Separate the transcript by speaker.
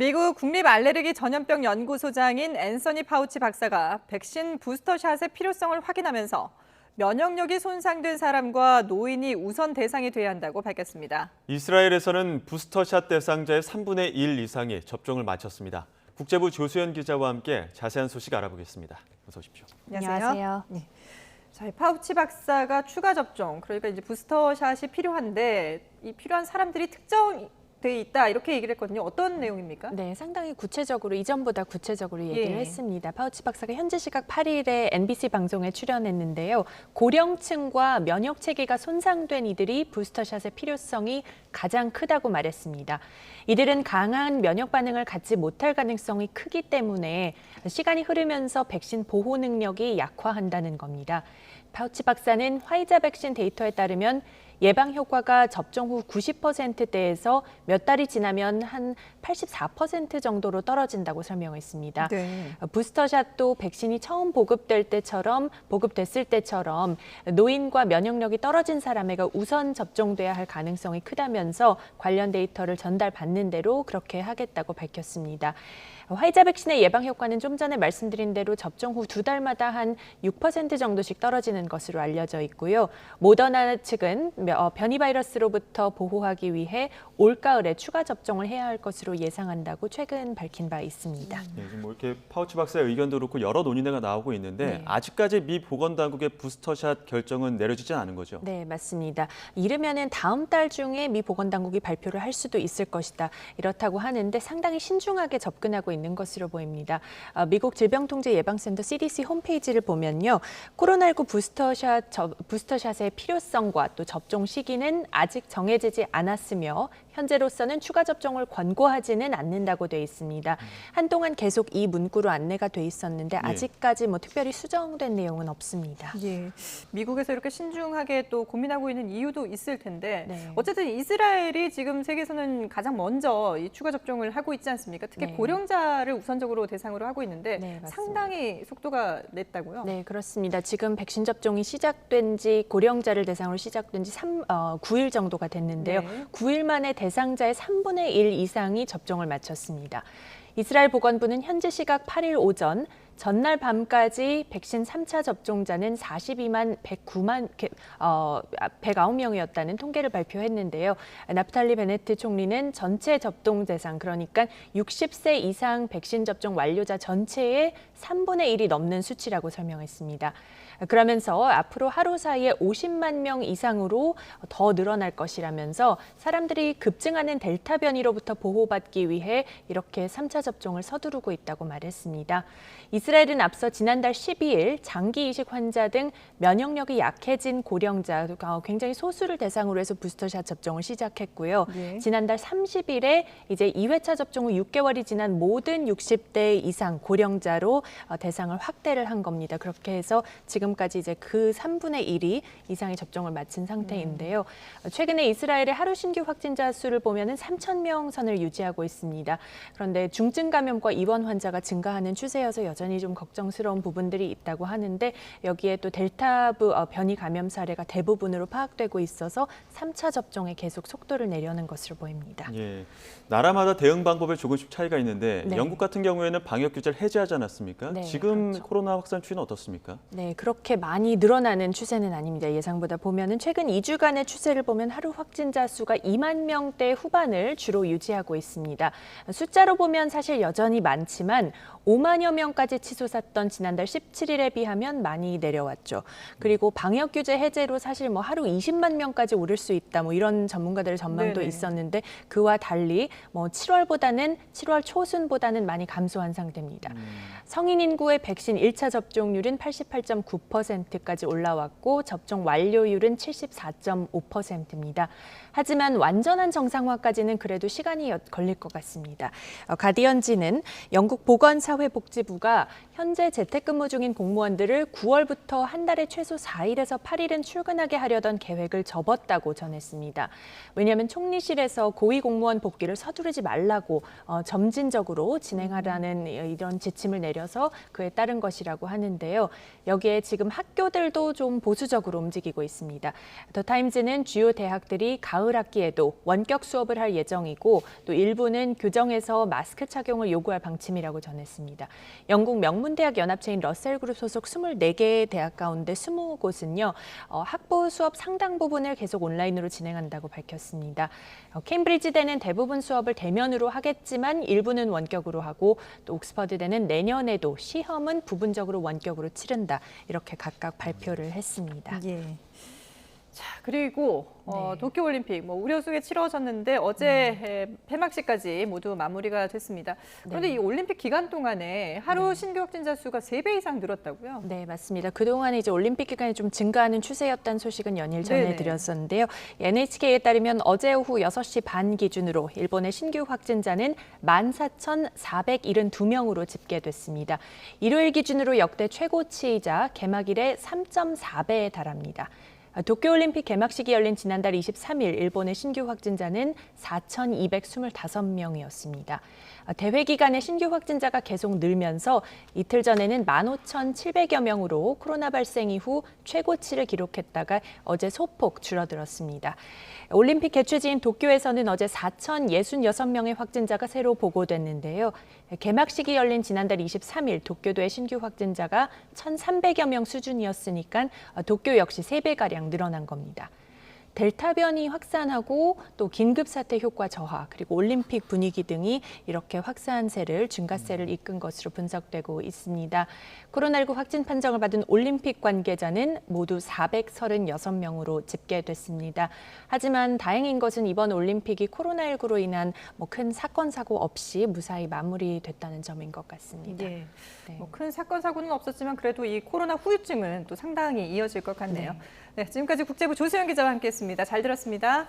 Speaker 1: 미국 국립알레르기 전염병 연구소장인 앤서니 파우치 박사가 백신 부스터샷의 필요성을 확인하면서 면역력이 손상된 사람과 노인이 우선 대상이 돼야 한다고 밝혔습니다.
Speaker 2: 이스라엘에서는 부스터샷 대상자의 3분의 1 이상이 접종을 마쳤습니다. 국제부 조수연 기자와 함께 자세한 소식 알아보겠습니다. 어서 오십시오.
Speaker 1: 안녕하세요. 네. 자, 파우치 박사가 추가 접종, 그러니까 이제 부스터샷이 필요한데 이 필요한 사람들이 특정돼 있다 이렇게 얘기를 했거든요. 어떤 내용입니까?
Speaker 3: 네, 상당히 구체적으로 이전보다 구체적으로 얘기를 했습니다. 파우치 박사가 현지 시각 8일에 NBC 방송에 출연했는데요. 고령층과 면역 체계가 손상된 이들이 부스터샷의 필요성이 가장 크다고 말했습니다. 이들은 강한 면역 반응을 갖지 못할 가능성이 크기 때문에 시간이 흐르면서 백신 보호 능력이 약화한다는 겁니다. 파우치 박사는 화이자 백신 데이터에 따르면 예방 효과가 접종 후 90%대에서 몇 달이 지나면 한 84% 정도로 떨어진다고 설명했습니다.
Speaker 1: 네.
Speaker 3: 부스터샷도 백신이 처음 보급됐을 때처럼 노인과 면역력이 떨어진 사람에게 우선 접종돼야 할 가능성이 크다면서 관련 데이터를 전달받는 대로 그렇게 하겠다고 밝혔습니다. 화이자 백신의 예방 효과는 좀 전에 말씀드린 대로 접종 후 2달마다 한 6% 정도씩 떨어지는 것으로 알려져 있고요. 모더나 측은 변이 바이러스로부터 보호하기 위해 올가을에 추가 접종을 해야 할 것으로 예상한다고 최근 밝힌 바 있습니다.
Speaker 2: 네, 지금 뭐 이렇게 파우치 박사의 의견도 그렇고 여러 논의가 나오고 있는데
Speaker 3: 네.
Speaker 2: 아직까지 미 보건당국의 부스터샷 결정은 내려지진 않은 거죠?
Speaker 3: 네, 맞습니다. 이르면은 다음 달 중에 미 보건당국이 발표를 할 수도 있을 것이다. 이렇다고 하는데 상당히 신중하게 접근하고 있는 것으로 보입니다. 미국 질병통제예방센터 CDC 홈페이지를 보면요. 코로나19 부스터샷의 필요성과 또 접종 시기는 아직 정해지지 않았으며 현재로서는 추가 접종을 권고하지는 않는다고 돼 있습니다. 한동안 계속 이 문구로 안내가 돼 있었는데 아직까지 뭐 특별히 수정된 내용은 없습니다.
Speaker 1: 예, 미국에서 이렇게 신중하게 또 고민하고 있는 이유도 있을 텐데
Speaker 3: 네.
Speaker 1: 어쨌든 이스라엘이 지금 세계에서는 가장 먼저 이 추가 접종을 하고 있지 않습니까? 특히
Speaker 3: 네.
Speaker 1: 고령자를 우선적으로 대상으로 하고 있는데
Speaker 3: 네, 맞습니다.
Speaker 1: 상당히 속도가 냈다고요?
Speaker 3: 네, 그렇습니다. 지금 백신 접종이 시작된 지 고령자를 대상으로 시작된 지 9일 정도가 됐는데요.
Speaker 1: 네.
Speaker 3: 9일 만에 대상자의 3분의 1 이상이 접종을 마쳤습니다. 이스라엘 보건부는 현지 시각 8일 오전 전날 밤까지 백신 3차 접종자는 42만 109명이었다는 통계를 발표했는데요. 나프탈리 베네트 총리는 전체 접종 대상, 그러니까 60세 이상 백신 접종 완료자 전체의 3분의 1이 넘는 수치라고 설명했습니다. 그러면서 앞으로 하루 사이에 50만 명 이상으로 더 늘어날 것이라면서 사람들이 급증하는 델타 변이로부터 보호받기 위해 이렇게 3차 접종을 서두르고 있다고 말했습니다. 이스라엘은 앞서 지난달 12일 장기 이식 환자 등 면역력이 약해진 고령자, 굉장히 소수를 대상으로 해서 부스터샷 접종을 시작했고요.
Speaker 1: 네.
Speaker 3: 지난달 30일에 이제 2회차 접종 후 6개월이 지난 모든 60대 이상 고령자로 대상을 확대를 한 겁니다. 그렇게 해서 지금까지 이제 그 3분의 1이 이상의 접종을 마친 상태인데요. 최근에 이스라엘의 하루 신규 확진자 수를 보면은 3천 명 선을 유지하고 있습니다. 그런데 중증 감염과 입원 환자가 증가하는 추세여서 여전히 좀 걱정스러운 부분들이 있다고 하는데 여기에 또 델타부 변이 감염 사례가 대부분으로 파악되고 있어서 3차 접종에 계속 속도를 내려는 것으로 보입니다.
Speaker 2: 예, 나라마다 대응 방법에 조금씩 차이가 있는데
Speaker 3: 네.
Speaker 2: 영국 같은 경우에는 방역 규제를 해제하지 않았습니까?
Speaker 3: 네,
Speaker 2: 지금
Speaker 3: 그렇죠.
Speaker 2: 코로나 확산 추이는 어떻습니까?
Speaker 3: 네, 그렇게 많이 늘어나는 추세는 아닙니다. 예상보다 보면은 최근 2주간의 추세를 보면 하루 확진자 수가 2만 명대 후반을 주로 유지하고 있습니다. 숫자로 보면 사실 여전히 많지만 5만여 명까지 치솟았던 지난달 17일에 비하면 많이 내려왔죠. 그리고 방역 규제 해제로 사실 뭐 하루 20만 명까지 오를 수 있다, 뭐 이런 전문가들의 전망도
Speaker 1: 네네.
Speaker 3: 있었는데 그와 달리 뭐 7월 초순보다는 많이 감소한 상태입니다. 성인 인구의 백신 1차 접종률은 88.9%까지 올라왔고 접종 완료율은 74.5%입니다. 하지만 완전한 정상화까지는 그래도 시간이 걸릴 것 같습니다. 가디언지는 영국 보건사회복지부가 현재 재택근무 중인 공무원들을 9월부터 한 달에 최소 4일에서 8일은 출근하게 하려던 계획을 접었다고 전했습니다. 왜냐하면 총리실에서 고위공무원 복귀를 서두르지 말라고 점진적으로 진행하라는 이런 지침을 내려서 그에 따른 것이라고 하는데요. 여기에 지금 학교들도 좀 보수적으로 움직이고 있습니다. 더 타임즈는 주요 대학들이 가을 학기에도 원격 수업을 할 예정이고 또 일부는 교정에서 마스크 착용을 요구할 방침이라고 전했습니다. 영국 명문대학 연합체인 러셀그룹 소속 24개의 대학 가운데 20곳은요. 학부 수업 상당 부분을 계속 온라인으로 진행한다고 밝혔습니다. 케임브리지대는 대부분 수업을 대면으로 하겠지만 일부는 원격으로 하고 또 옥스퍼드대는 내년에도 시험은 부분적으로 원격으로 치른다. 이렇게 각각 발표를 했습니다.
Speaker 1: 예. 자, 그리고
Speaker 3: 네.
Speaker 1: 도쿄올림픽 우려 속에 치러졌는데 어제 폐막식까지 모두 마무리가 됐습니다. 그런데
Speaker 3: 네.
Speaker 1: 이 올림픽 기간 동안에 하루 신규 확진자 수가 3배 이상 늘었다고요?
Speaker 3: 네, 맞습니다. 그동안에 이제 올림픽 기간이 좀 증가하는 추세였다는 소식은 연일 전해드렸었는데요. NHK에 따르면 어제 오후 6시 반 기준으로 일본의 신규 확진자는 14,472명으로 집계됐습니다. 일요일 기준으로 역대 최고치이자 개막 이래 3.4배에 달합니다. 도쿄올림픽 개막식이 열린 지난달 23일 일본의 신규 확진자는 4,225명이었습니다. 대회 기간에 신규 확진자가 계속 늘면서 이틀 전에는 15,700여 명으로 코로나 발생 이후 최고치를 기록했다가 어제 소폭 줄어들었습니다. 올림픽 개최지인 도쿄에서는 어제 4,066명의 확진자가 새로 보고됐는데요. 개막식이 열린 지난달 23일 도쿄도의 신규 확진자가 1,300여 명 수준이었으니까 도쿄 역시 3배가량 늘어난 겁니다. 델타 변이 확산하고 또 긴급사태 효과 저하 그리고 올림픽 분위기 등이 이렇게 확산세를 증가세를 이끈 것으로 분석되고 있습니다. 코로나19 확진 판정을 받은 올림픽 관계자는 모두 436명으로 집계됐습니다. 하지만 다행인 것은 이번 올림픽이 코로나19로 인한 큰 사건 사고 없이 무사히 마무리됐다는 점인 것 같습니다.
Speaker 1: 예.
Speaker 3: 네.
Speaker 1: 큰 사건 사고는 없었지만 그래도 이 코로나 후유증은 또 상당히 이어질 것 같네요. 네, 지금까지 국제부 조수연 기자와 함께했습니다. 잘 들었습니다.